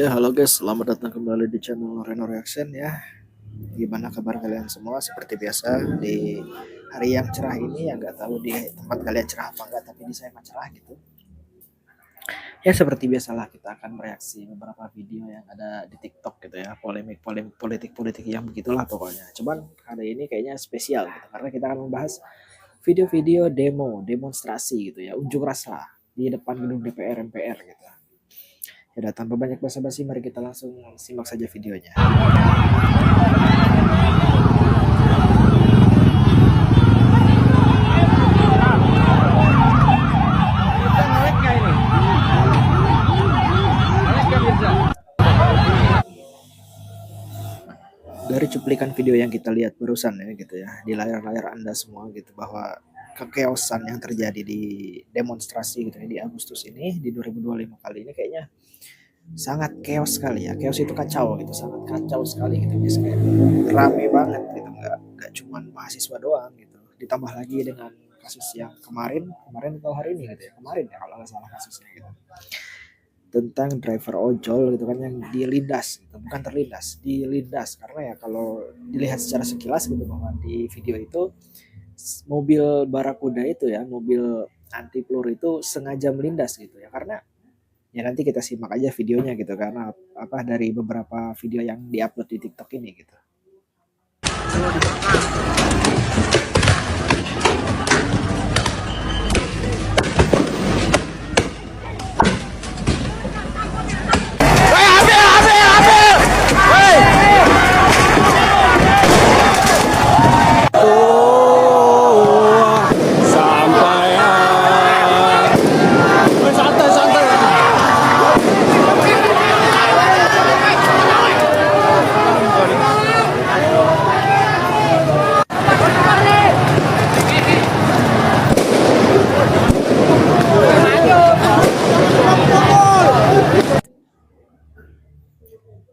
Ya, halo guys, selamat datang kembali di channel Reno Reaction ya. Gimana kabar kalian semua? Seperti biasa di hari yang cerah ini, ya nggak tahu di tempat kalian cerah apa enggak, tapi di saya mah cerah gitu. Ya seperti biasalah kita akan mereaksi beberapa video yang ada di TikTok gitu ya, polemik politik yang begitulah pokoknya. Cuman hari ini kayaknya spesial gitu, karena kita akan membahas video-video demonstrasi gitu ya, unjuk rasa di depan gedung DPR MPR gitu. Ya, tanpa banyak basa-basi, mari kita langsung simak saja videonya. Dari cuplikan video yang kita lihat barusan ya gitu ya, di layar-layar Anda semua gitu, bahwa kekeosan yang terjadi di demonstrasi gitu ya, di Agustus ini di 2025 kali ini kayaknya sangat chaos sekali ya. Chaos itu kacau gitu, sangat kacau sekali gitu. Biasanya rame banget gitu, nggak cuman mahasiswa doang gitu. Ditambah lagi dengan kasus yang kemarin atau hari ini gitu ya, kemarin ya kalau nggak salah kasusnya gitu, tentang driver ojol gitu kan, yang dilindas gitu, bukan terlindas, dilindas. Karena ya kalau dilihat secara sekilas gitu, bahwa di video itu mobil Barakuda itu ya, mobil anti peluru itu sengaja melindas gitu ya, karena ya nanti kita simak aja videonya gitu, karena apa dari beberapa video yang diupload di TikTok ini gitu.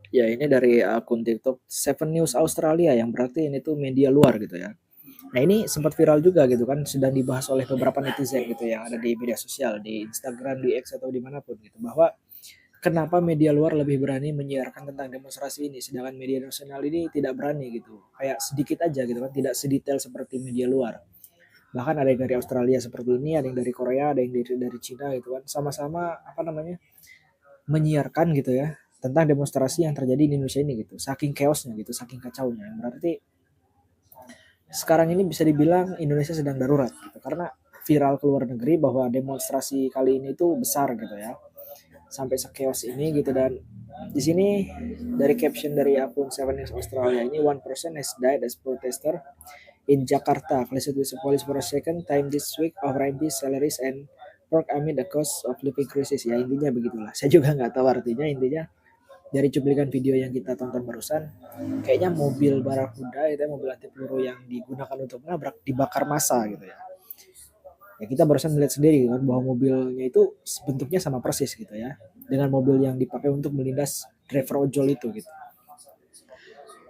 Ya, ini dari akun TikTok Seven News Australia, yang berarti ini tuh media luar gitu ya. Nah, ini sempat viral juga gitu kan, sedang dibahas oleh beberapa netizen gitu yang ada di media sosial, di Instagram, di X atau dimanapun gitu, bahwa kenapa media luar lebih berani menyiarkan tentang demonstrasi ini, sedangkan media nasional ini tidak berani gitu, kayak sedikit aja gitu kan, tidak sedetail seperti media luar. Bahkan ada yang dari Australia seperti ini, ada yang dari Korea, ada yang dari Cina gitu kan, sama-sama apa namanya, menyiarkan gitu ya tentang demonstrasi yang terjadi di Indonesia ini gitu, saking chaosnya gitu, saking kacaunya. Berarti sekarang ini bisa dibilang Indonesia sedang darurat gitu, karena viral ke luar negeri bahwa demonstrasi kali ini tuh besar gitu ya, sampai sekeos ini gitu. Dan di sini dari caption dari akun Seven News Australia ini, one person has died as protester in Jakarta clashed with the police for a second time this week over MP salaries and work amid the cost of living crisis. Ya intinya begitulah, saya juga nggak tahu artinya. Intinya dari cuplikan video yang kita tonton barusan, kayaknya mobil Barakuda itu, mobil anti peluru yang digunakan untuk menabrak, dibakar massa gitu ya. Ya kita barusan melihat sendiri kan, bahwa mobilnya itu bentuknya sama persis gitu ya, dengan mobil yang dipakai untuk melindas driver ojol itu gitu.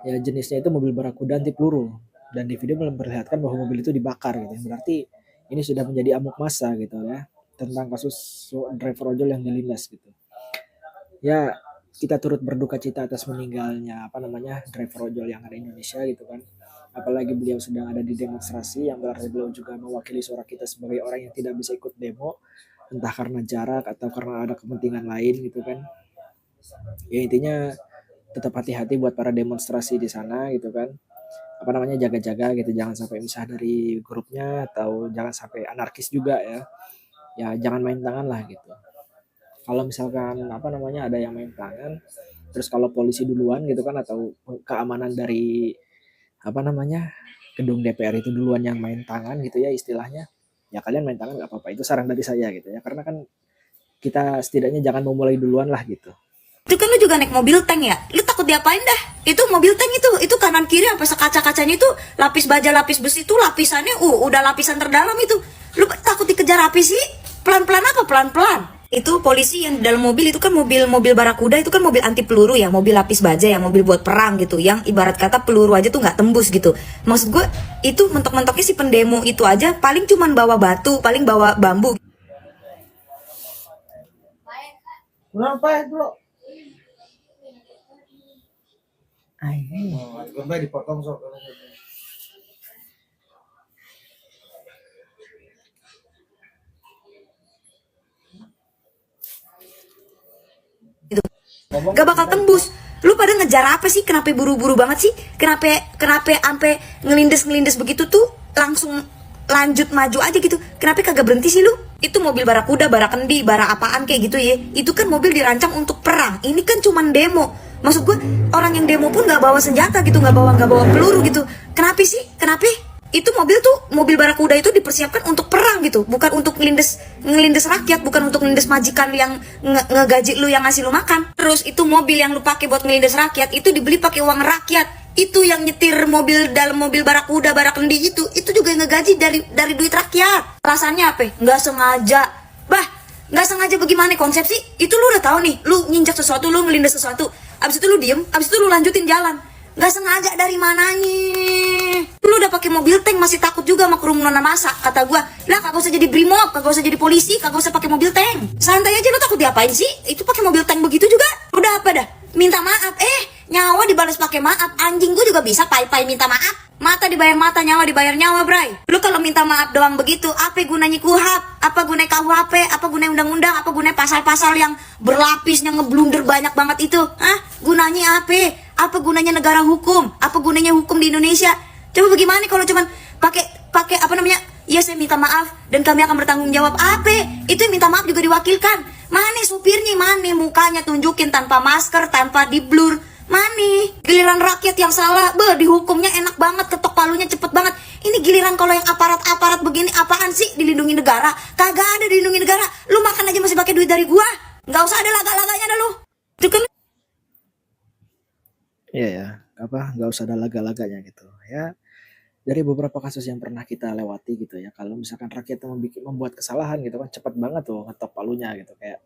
Ya jenisnya itu mobil Barakuda anti peluru, dan di video memperlihatkan bahwa mobil itu dibakar gitu. Berarti ini sudah menjadi amuk massa gitu ya, tentang kasus driver ojol yang dilindas gitu. Ya kita turut berduka cita atas meninggalnya apa namanya driver ojol yang ada di Indonesia gitu kan. Apalagi beliau sedang ada di demonstrasi, yang berarti beliau juga mewakili suara kita sebagai orang yang tidak bisa ikut demo, entah karena jarak atau karena ada kepentingan lain gitu kan. Ya intinya tetap hati-hati buat para demonstrasi di sana gitu kan. Apa namanya, jaga-jaga gitu, jangan sampai misah dari grupnya, atau jangan sampai anarkis juga ya. Ya jangan main tangan lah gitu. Kalau misalkan apa namanya ada yang main tangan, terus kalau polisi duluan gitu kan, atau keamanan dari apa namanya gedung DPR itu duluan yang main tangan gitu ya istilahnya, ya kalian main tangan nggak apa-apa, itu saran dari saya gitu ya, karena kan kita setidaknya jangan memulai duluan lah gitu. Itu kan lu juga naik mobil tank ya, lu takut diapain dah? Itu mobil tank itu kanan kiri apa sekaca-kacanya itu lapis baja lapis besi itu lapisannya udah lapisan terdalam itu. Lu takut dikejar api sih? Pelan-pelan apa pelan-pelan? Itu polisi yang di dalam mobil itu kan mobil Barakuda, itu kan mobil anti peluru ya, mobil lapis baja ya, mobil buat perang gitu, yang ibarat kata peluru aja tuh nggak tembus gitu. Maksud gue itu mentok-mentoknya si pendemo itu aja paling cuman bawa batu, paling bawa bambu. Kenapa bro? Anjing. Kembali dipotong sok. Gak bakal tembus. Lu pada ngejar apa sih? Kenapa buru-buru banget sih? Kenapa sampai ngelindes begitu tuh langsung lanjut maju aja gitu? Kenapa kagak berhenti sih lu? Itu mobil barakuda, barakendi, bara apaan kayak gitu ya? Itu kan mobil dirancang untuk perang. Ini kan cuman demo. Maksud gue orang yang demo pun nggak bawa senjata gitu, nggak bawa peluru gitu. Kenapa sih? Kenapa? Itu mobil barakuda itu dipersiapkan untuk perang gitu, bukan untuk ngelindes rakyat, bukan untuk ngelindes majikan yang ngegaji lu, yang ngasih lu makan. Terus itu mobil yang lu pakai buat ngelindes rakyat itu dibeli pakai uang rakyat. Itu yang nyetir mobil dalam mobil barakuda, barakendi itu juga yang ngegaji dari duit rakyat. Alasannya apa? Nggak sengaja. Bah, nggak sengaja bagaimana konsepsi? Itu lu udah tahu nih, lu nginjak sesuatu, lu ngelindes sesuatu, abis itu lu diem, abis itu lu lanjutin jalan. Nggak sengaja dari mananya? Lu udah pakai mobil tank masih takut juga sama kerumunan massa. Kata gua, lah kagak usah jadi brimob, kagak usah jadi polisi, kagak usah pakai mobil tank. Santai aja, lu takut diapain sih? Itu pakai mobil tank begitu juga. Udah apa dah? Minta maaf. Nyawa dibalas pakai maaf. Anjing gua juga bisa pai-pai minta maaf. Mata dibayar mata, nyawa dibayar nyawa, bray. Lu kalau minta maaf doang begitu, apa gunanya KUHP? Apa gunanya KUHP? Apa gunanya undang-undang? Apa gunanya pasal-pasal yang berlapisnya ngeblunder banyak banget itu? Hah? Gunanya apa? Apa gunanya negara hukum? Apa gunanya hukum di Indonesia? Coba bagaimana kalau cuman pakai apa namanya? Ya saya minta maaf dan kami akan bertanggung jawab. Apa? Itu yang minta maaf juga diwakilkan. Mana supirnya? Mana mukanya tunjukin tanpa masker, tanpa diblur? Mana? Giliran rakyat yang salah, dihukumnya enak banget, ketok palunya cepet banget. Ini giliran kalau yang aparat-aparat begini, apaan sih dilindungi negara? Kagak ada dilindungi negara. Lu makan aja masih pakai duit dari gua. Nggak usah ada laga-laganya dah lu. Itu kan Iya ya, nggak usah ada laga-laganya gitu ya. Dari beberapa kasus yang pernah kita lewati gitu ya, kalau misalkan rakyat yang membuat kesalahan gitu kan, cepat banget tuh ngetop palunya gitu, kayak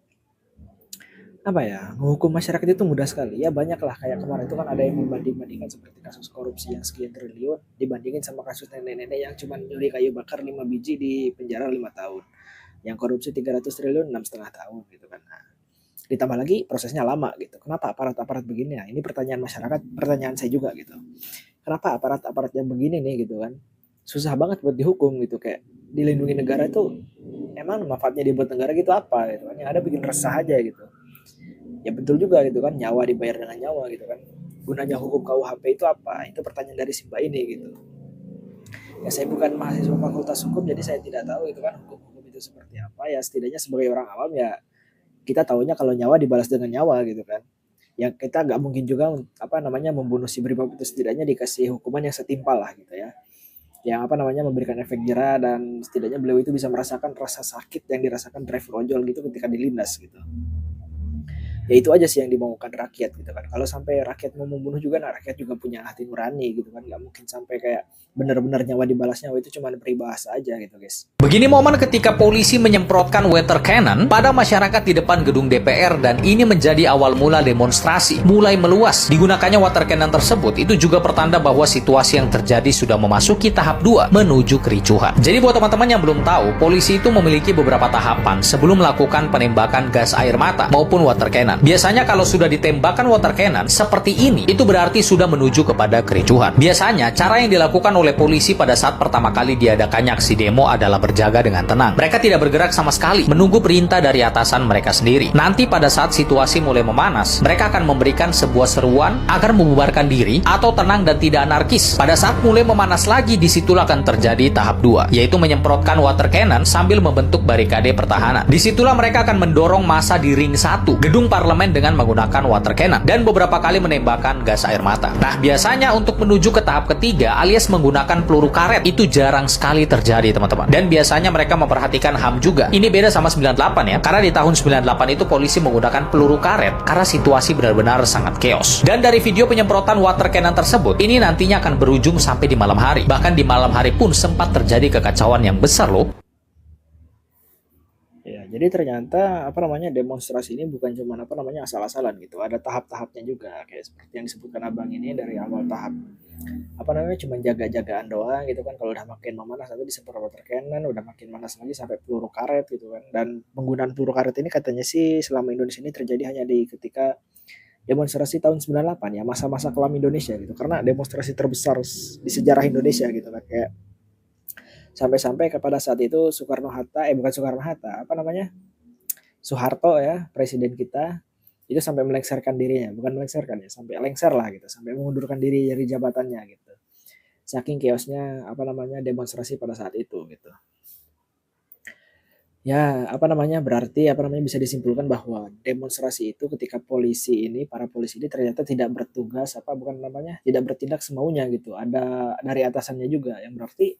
apa ya, menghukum masyarakat itu mudah sekali ya. Banyak lah, kayak kemarin itu kan ada yang membanding-bandingkan seperti kasus korupsi yang sekian triliun dibandingin sama kasus nenek-nenek yang cuma nyuri kayu bakar 5 biji di penjara 5 tahun, yang korupsi 300 triliun 6,5 tahun gitu kan. Nah, ditambah lagi prosesnya lama gitu. Kenapa aparat-aparat begini? Nah, ini pertanyaan masyarakat, pertanyaan saya juga gitu. Kenapa aparat-aparat yang begini nih gitu kan, susah banget buat dihukum gitu, kayak dilindungi negara itu emang manfaatnya dibuat negara gitu apa gitu kan, yang ada bikin resah aja gitu. Ya betul juga gitu kan, nyawa dibayar dengan nyawa gitu kan, gunanya hukum KUHP itu apa? Itu pertanyaan dari si Mbak ini gitu. Ya saya bukan mahasiswa fakultas hukum, jadi saya tidak tahu itu kan hukum-hukum itu seperti apa. Ya setidaknya sebagai orang awam ya kita tahunya kalau nyawa dibalas dengan nyawa gitu kan. Yang kita nggak mungkin juga apa namanya membunuh si brimob itu, setidaknya dikasih hukuman yang setimpal lah gitu ya. Yang apa namanya memberikan efek jerah, dan setidaknya beliau itu bisa merasakan rasa sakit yang dirasakan driver ojol gitu ketika dilindas gitu. Ya itu aja sih yang dimaukan rakyat gitu kan. Kalau sampai rakyat mau membunuh juga, nah rakyat juga punya hati nurani gitu kan. Nggak mungkin sampai kayak benar-benar nyawa dibalas nyawa, itu cuma peribahasa aja gitu guys. Begini momen ketika polisi menyemprotkan water cannon pada masyarakat di depan gedung DPR, dan ini menjadi awal mula demonstrasi mulai meluas. Digunakannya water cannon tersebut itu juga pertanda bahwa situasi yang terjadi sudah memasuki tahap 2 menuju kericuhan. Jadi buat teman-teman yang belum tahu, polisi itu memiliki beberapa tahapan sebelum melakukan penembakan gas air mata maupun water cannon. Biasanya kalau sudah ditembakkan water cannon seperti ini, itu berarti sudah menuju kepada kericuhan. Biasanya cara yang dilakukan oleh polisi pada saat pertama kali diadakannya aksi demo adalah berjaga dengan tenang. Mereka tidak bergerak sama sekali, menunggu perintah dari atasan mereka sendiri. Nanti pada saat situasi mulai memanas, mereka akan memberikan sebuah seruan agar membubarkan diri atau tenang dan tidak anarkis. Pada saat mulai memanas lagi, disitulah akan terjadi tahap 2, yaitu menyemprotkan water cannon sambil membentuk barikade pertahanan. Disitulah mereka akan mendorong massa di ring 1 gedung parlemen dengan menggunakan water cannon dan beberapa kali menembakkan gas air mata. Nah, biasanya untuk menuju ke tahap ketiga alias menggunakan peluru karet itu jarang sekali terjadi, teman-teman. Dan biasanya mereka memperhatikan HAM juga. Ini beda sama 98 ya, karena di tahun 98 itu polisi menggunakan peluru karet karena situasi benar-benar sangat chaos. Dan dari video penyemprotan water cannon tersebut, ini nantinya akan berujung sampai di malam hari. Bahkan di malam hari pun sempat terjadi kekacauan yang besar loh. Ya, jadi ternyata apa namanya demonstrasi ini bukan cuma apa namanya asal-asalan gitu. Ada tahap-tahapnya juga, kayak seperti yang disebutkan Abang ini. Dari awal tahap apa namanya cuma jaga-jagaan doang gitu kan, kalau udah makin memanas nanti disemprot water cannon, udah makin manas lagi sampai peluru karet gitu kan. Dan penggunaan peluru karet ini katanya sih selama Indonesia ini terjadi hanya di ketika demonstrasi tahun 98 ya, masa-masa kelam Indonesia gitu. Karena demonstrasi terbesar di sejarah Indonesia gitu kan, kayak sampai-sampai kepada saat itu Soekarno Hatta, bukan Soekarno Hatta, apa namanya, Soeharto ya, presiden kita, itu sampai melengsarkan dirinya, bukan melengsarkan ya, sampai lengser lah gitu, sampai mengundurkan diri dari jabatannya gitu. Saking chaosnya apa namanya demonstrasi pada saat itu gitu. Ya, apa namanya, berarti apa namanya bisa disimpulkan bahwa demonstrasi itu ketika para polisi ini ternyata tidak bertugas apa bukan namanya, tidak bertindak semaunya gitu. Ada dari atasannya juga yang berarti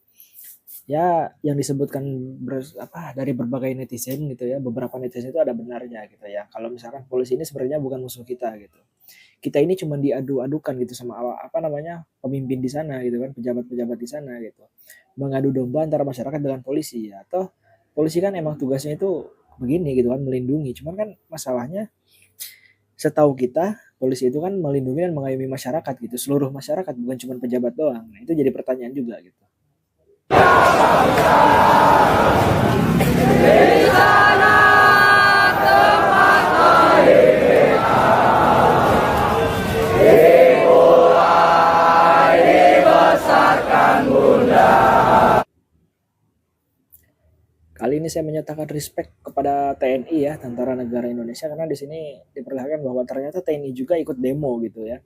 ya yang disebutkan dari berbagai netizen gitu ya, beberapa netizen itu ada benarnya gitu ya. Kalau misalkan polisi ini sebenarnya bukan musuh kita gitu. Kita ini cuma diadu-adukan gitu sama apa namanya pemimpin di sana gitu kan, pejabat-pejabat di sana gitu. Mengadu domba antara masyarakat dengan polisi ya. Atau polisi kan emang tugasnya itu begini gitu kan, melindungi. Cuman kan masalahnya setahu kita polisi itu kan melindungi dan mengayomi masyarakat gitu, seluruh masyarakat bukan cuma pejabat doang. Nah, itu jadi pertanyaan juga gitu. Kali ini saya menyatakan respect kepada TNI ya, Tentara Negara Indonesia, karena di sini diperlihatkan bahwa ternyata TNI juga ikut demo gitu ya.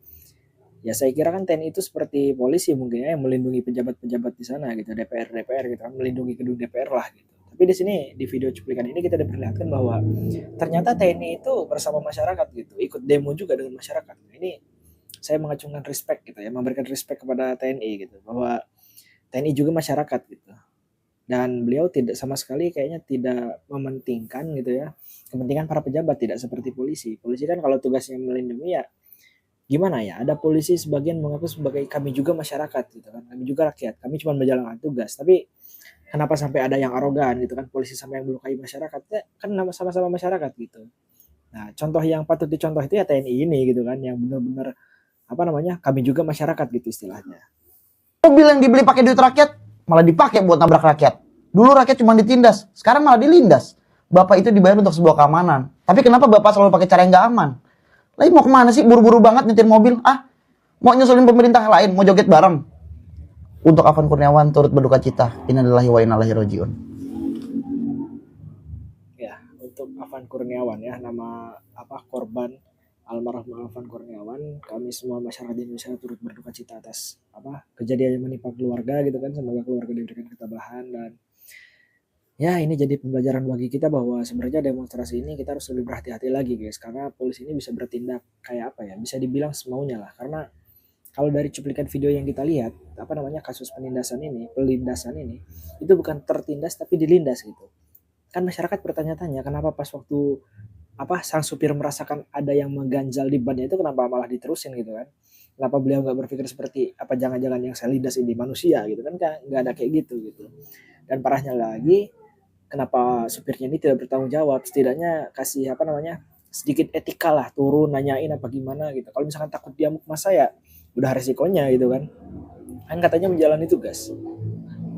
Ya saya kira kan TNI itu seperti polisi mungkin ya, yang melindungi pejabat-pejabat di sana gitu, DPR gitu kan, melindungi gedung DPR lah gitu. Tapi di sini di video cuplikan ini kita diperlihatkan bahwa ternyata TNI itu bersama masyarakat gitu, ikut demo juga dengan masyarakat. Ini saya mengacungkan respect gitu ya, memberikan respect kepada TNI gitu, bahwa TNI juga masyarakat gitu. Dan beliau tidak sama sekali kayaknya tidak mementingkan gitu ya, kepentingan para pejabat, tidak seperti polisi. Polisi kan kalau tugasnya melindungi ya gimana ya, ada polisi sebagian mengaku sebagai kami juga masyarakat gitu kan, kami juga rakyat, kami cuma menjalankan tugas. Tapi kenapa sampai ada yang arogan gitu kan, polisi sampai yang melukai masyarakat ya, kan sama-sama masyarakat gitu. Nah contoh yang patut dicontoh itu ya TNI ini gitu kan, yang benar-benar apa namanya, kami juga masyarakat gitu istilahnya. Mobil yang dibeli pakai duit rakyat malah dipakai buat nabrak rakyat. Dulu rakyat cuma ditindas, sekarang malah dilindas. Bapak itu dibayar untuk sebuah keamanan. Tapi kenapa Bapak selalu pakai cara yang gak aman? Lagi mau kemana sih? Buru-buru banget nyetir mobil. Mau nyusulin pemerintah lain? Mau joget bareng? Untuk Afan Kurniawan turut berduka cita. Innalillahi wa inna ilaihi rajiun. Ya, untuk Afan Kurniawan ya, nama korban almarhum Afan Kurniawan, kami semua masyarakat Indonesia turut berduka cita atas kejadian yang menimpa keluarga gitu kan. Semoga keluarga diberikan ketabahan, dan ya ini jadi pembelajaran bagi kita bahwa sebenarnya demonstrasi ini kita harus lebih berhati-hati lagi guys, karena polisi ini bisa bertindak kayak bisa dibilang semaunya lah. Karena kalau dari cuplikan video yang kita lihat, kasus pelindasan ini itu bukan tertindas tapi dilindas gitu. Kan masyarakat bertanya-tanya kenapa pas waktu sang supir merasakan ada yang mengganjal di bannya itu kenapa malah diterusin gitu kan. Kenapa beliau nggak berpikir seperti jangan-jangan yang saya lindas ini manusia gitu kan, nggak ada kayak gitu. Dan parahnya lagi, kenapa supirnya ini tidak bertanggung jawab, setidaknya kasih sedikit etika lah, turun nanyain apa gimana gitu. Kalau misalkan takut diamuk masa ya udah resikonya gitu kan katanya menjalani tugas.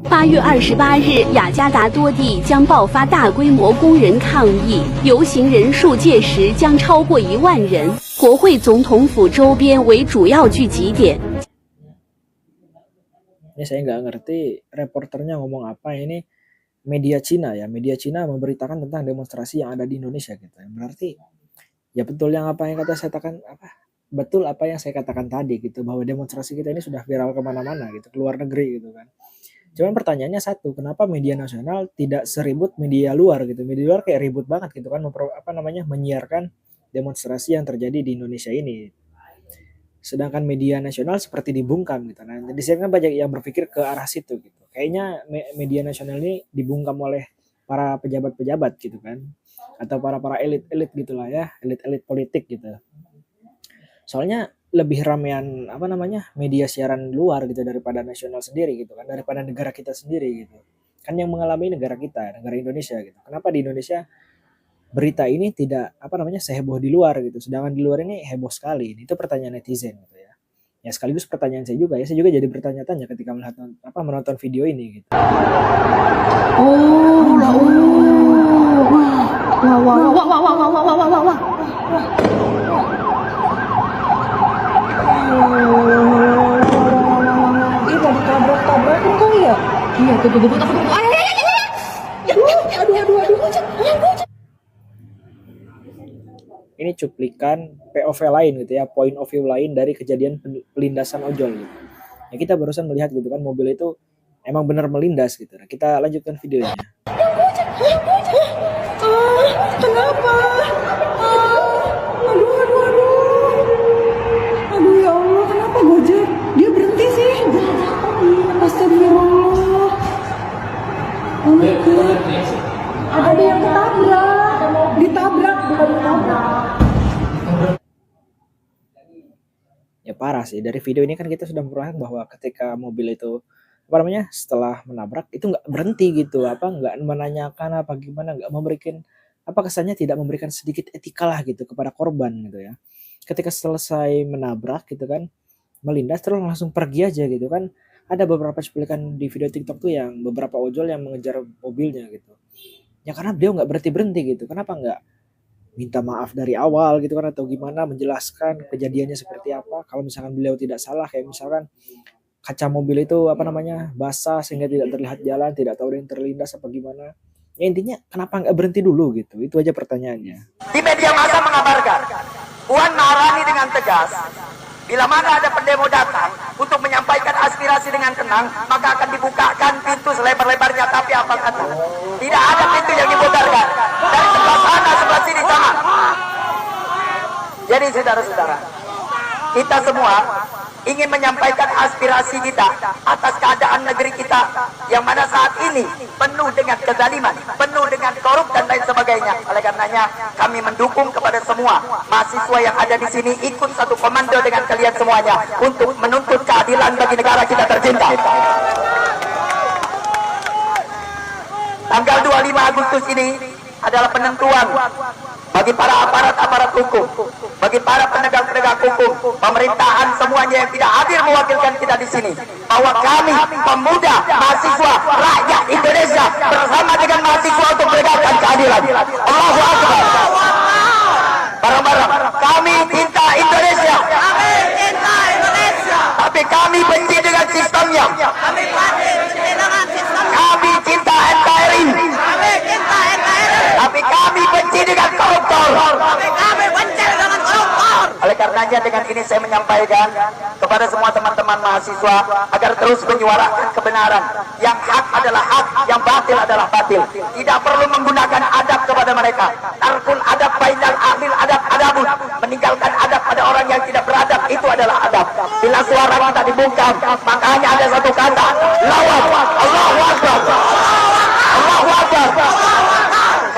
8月28日，雅加达多地将爆发大规模工人抗议，游行人数届时将超过1万人。国会总统府周边为主要聚集点。 Ini saya nggak ngerti reporternya ngomong apa. Ini media Cina ya, media Cina memberitakan tentang demonstrasi yang ada di Indonesia gitu. Berarti ya betul yang betul apa yang saya katakan tadi gitu, bahwa demonstrasi kita ini sudah viral kemana-mana gitu, keluar negeri gitu kan. Cuman pertanyaannya satu, kenapa media nasional tidak seribut media luar gitu? Media luar kayak ribut banget gitu kan, menyiarkan demonstrasi yang terjadi di Indonesia ini. Sedangkan media nasional seperti dibungkam gitu. Nah, di sini kan banyak yang berpikir ke arah situ gitu. Kayaknya media nasional ini dibungkam oleh para pejabat-pejabat gitu kan, atau para elit-elit gitulah ya, elit-elit politik gitu. Soalnya lebih ramean media siaran luar gitu daripada nasional sendiri gitu kan, daripada negara kita sendiri gitu. Kan yang mengalami negara kita, negara Indonesia gitu. Kenapa di Indonesia berita ini tidak seheboh di luar gitu, sedangkan di luar ini heboh sekali. Itu pertanyaan netizen gitu ya. Ya sekaligus pertanyaan saya juga ya. Saya juga jadi bertanya-tanya ketika melihat menonton video ini gitu. Ini cuplikan POV lain gitu ya, point of view lain dari kejadian pelindasan ojol gitu. Ya kita barusan melihat gitu kan mobil itu emang benar melindas gitu. Nah, kita lanjutkan videonya. Kenapa? Aduh ya Allah, kenapa Gojek? Dia berhenti sih. Astagfirullah. Oh my God. Ada yang ketabrak. Ditabrak, bukan ditabrak. Ya parah sih, dari video ini kan kita sudah memperlihatkan bahwa ketika mobil itu setelah menabrak itu nggak berhenti gitu, nggak menanyakan apa gimana, nggak memberikan kesannya tidak memberikan sedikit etika lah gitu kepada korban gitu ya. Ketika selesai menabrak gitu kan, melindas terus langsung pergi aja gitu kan. Ada beberapa cuplikan di video TikTok tuh yang beberapa ojol yang mengejar mobilnya gitu. Ya karena beliau nggak berhenti gitu. Kenapa nggak minta maaf dari awal gitu kan, atau gimana, menjelaskan kejadiannya seperti apa. Kalau misalkan beliau tidak salah, kayak misalkan kaca mobil itu basah sehingga tidak terlihat jalan, tidak tahu yang terlindas apa gimana. Ya intinya kenapa nggak berhenti dulu gitu. Itu aja pertanyaannya. Di media massa mengabarkan, Puan Maharani dengan tegas, bila mana ada pendemo datang untuk menyampaikan aspirasi dengan tenang, maka akan dibukakan pintu selebar-lebarnya. Tapi apa kata? Tidak ada pintu yang diputarkan. Dari sebelah sana, sebelah sini sama. Jadi saudara-saudara, kita semua ingin menyampaikan aspirasi kita atas keadaan negeri kita yang mana saat ini penuh dengan kezaliman, penuh dengan korup dan lain sebagainya. Oleh karenanya kami mendukung kepada semua mahasiswa yang ada di sini ikut satu komando dengan kalian semuanya untuk menuntut keadilan bagi negara kita tercinta. Tanggal 25 Agustus ini adalah penentuan bagi para aparat-aparat hukum, bagi para penegak-penegak hukum, pemerintahan semuanya yang tidak hadir mewakilkan kita di sini, bahwa kami pemuda, mahasiswa, rakyat Indonesia bersama dengan mahasiswa untuk menegakkan keadilan. Allahu Akbar. Bareng-bareng. Kami cinta Indonesia. Kami cinta Indonesia. Tapi kami benci dengan sistemnya. Kami benci dengan sistemnya. Kami cinta NKRI. Kami cinta NKRI. Tapi kami benci dengan koruptor. Tapi kami benci dengan koruptor. Oleh karenanya dengan ini saya menyampaikan kepada semua teman-teman mahasiswa agar terus menyuarakan kebenaran. Yang hak adalah hak, yang batil adalah batil. Tidak perlu menggunakan adab kepada mereka. Tarkul adab bainal ahlil adab adabun. Meninggalkan adab pada orang yang tidak beradab itu adalah adab. Bila suara kita dibungkam, makanya ada satu kata, lawan. Allahu Akbar. Allahu Akbar.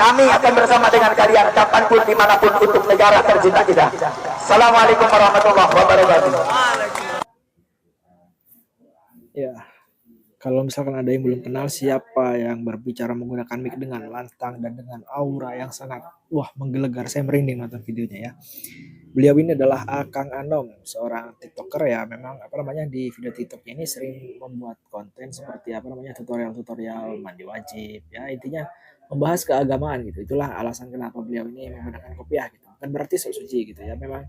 Kami akan bersama dengan kalian kapanpun dimanapun untuk negara tercinta kita. Assalamualaikum warahmatullahi wabarakatuh. Ya, kalau misalkan ada yang belum kenal siapa yang berbicara menggunakan mic dengan lantang dan dengan aura yang sangat menggelegar, saya merinding nonton videonya ya. Beliau ini adalah Akang Anom, seorang TikToker ya. Memang di video TikToknya ini sering membuat konten seperti tutorial-tutorial mandi wajib ya, intinya membahas keagamaan gitu. Itulah alasan kenapa beliau ini menggunakan kopiah gitu. Bukan berarti sok suci gitu ya. Memang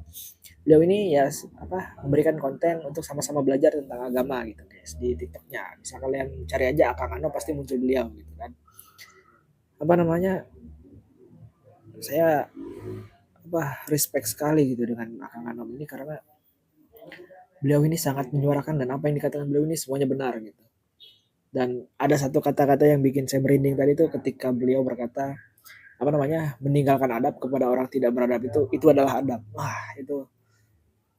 beliau ini ya memberikan konten untuk sama-sama belajar tentang agama gitu guys di TikToknya. Bisa kalian cari aja Akang Anom, pasti muncul beliau gitu kan. Saya respect sekali gitu dengan Akang Anom ini karena beliau ini sangat menyuarakan dan apa yang dikatakan beliau ini semuanya benar gitu. Dan ada satu kata-kata yang bikin saya merinding tadi itu ketika beliau berkata meninggalkan adab kepada orang tidak beradab itu adalah adab. Itu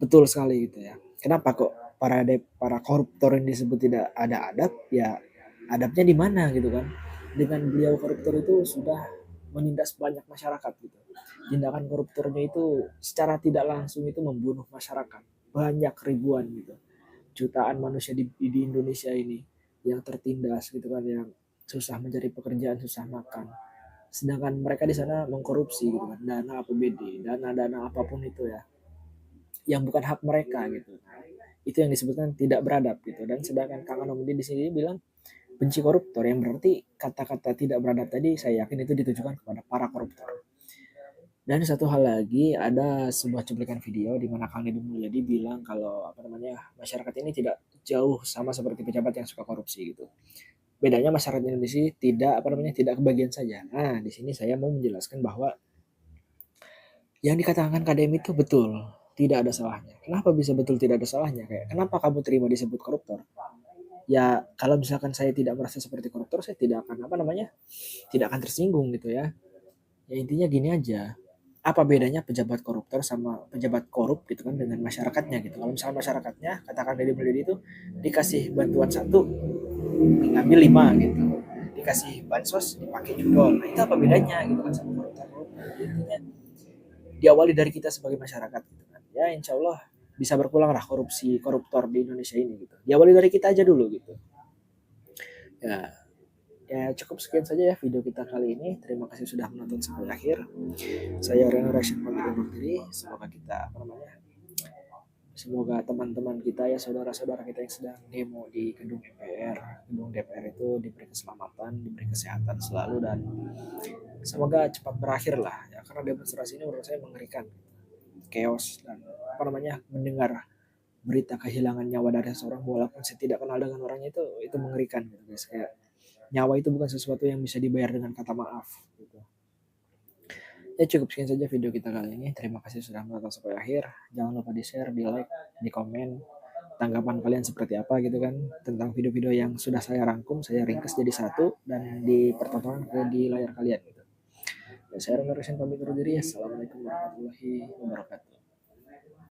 betul sekali gitu ya. Kenapa kok para koruptor yang disebut tidak ada adab? Ya adabnya di mana gitu kan? Dengan beliau koruptor itu sudah menindas banyak masyarakat gitu. Tindakan koruptornya itu secara tidak langsung itu membunuh masyarakat banyak ribuan gitu. Jutaan manusia di Indonesia ini yang tertindas gitu kan, yang susah mencari pekerjaan, susah makan. Sedangkan mereka di sana mengkorupsi gitu kan, dana APBD, dana apapun itu ya, yang bukan hak mereka gitu. Itu yang disebutkan tidak beradab gitu. Dan sedangkan Kang Anom di sini bilang benci koruptor, yang berarti kata-kata tidak beradab tadi saya yakin itu ditujukan kepada para koruptor. Dan satu hal lagi, ada sebuah cuplikan video di mana Kang Deddy Mulyadi bilang kalau masyarakat ini tidak jauh sama seperti pejabat yang suka korupsi gitu. bedanya masyarakat Indonesia tidak kebagian saja. Nah, di sini saya mau menjelaskan bahwa yang dikatakan KDM itu betul, tidak ada salahnya. Kenapa bisa betul tidak ada salahnya? Kayak kenapa kamu terima disebut koruptor? Ya kalau misalkan saya tidak merasa seperti koruptor, saya tidak akan tidak akan tersinggung gitu ya. Ya intinya gini aja. Apa bedanya pejabat koruptor sama pejabat korup gitu kan dengan masyarakatnya gitu. Kalau misalnya masyarakatnya katakan dari Mulyadi itu dikasih bantuan satu, ngambil 5 gitu. Dikasih bansos dipakai judol. Nah, itu apa bedanya gitu kan sama koruptor. Intinya diawali dari kita sebagai masyarakat gitu kan. Ya insya Allah bisa berkurang lah koruptor di Indonesia ini gitu. Diawali dari kita aja dulu gitu. Ya cukup sekian saja ya video kita kali ini. Terima kasih sudah menonton sampai akhir. Saya Reno Reaction pamit undur diri. Semoga teman-teman kita ya, saudara-saudara kita yang sedang demo di gedung DPR itu diberi keselamatan, diberi kesehatan selalu, dan semoga cepat berakhir lah ya, karena demonstrasi ini menurut saya mengerikan, chaos, dan mendengar berita kehilangan nyawa dari seseorang walaupun saya tidak kenal dengan orangnya itu mengerikan gitu guys. Kayak nyawa itu bukan sesuatu yang bisa dibayar dengan kata maaf gitu. Ya cukup sekian saja video kita kali ini. Terima kasih sudah menonton sampai akhir. Jangan lupa di share, di like, di komen tanggapan kalian seperti apa gitu kan tentang video-video yang sudah saya rangkum, saya ringkas jadi satu dan dipertontonkan di layar kalian gitu. Ya, saya Reno Reaction pamit undur diri. Assalamualaikum warahmatullahi wabarakatuh.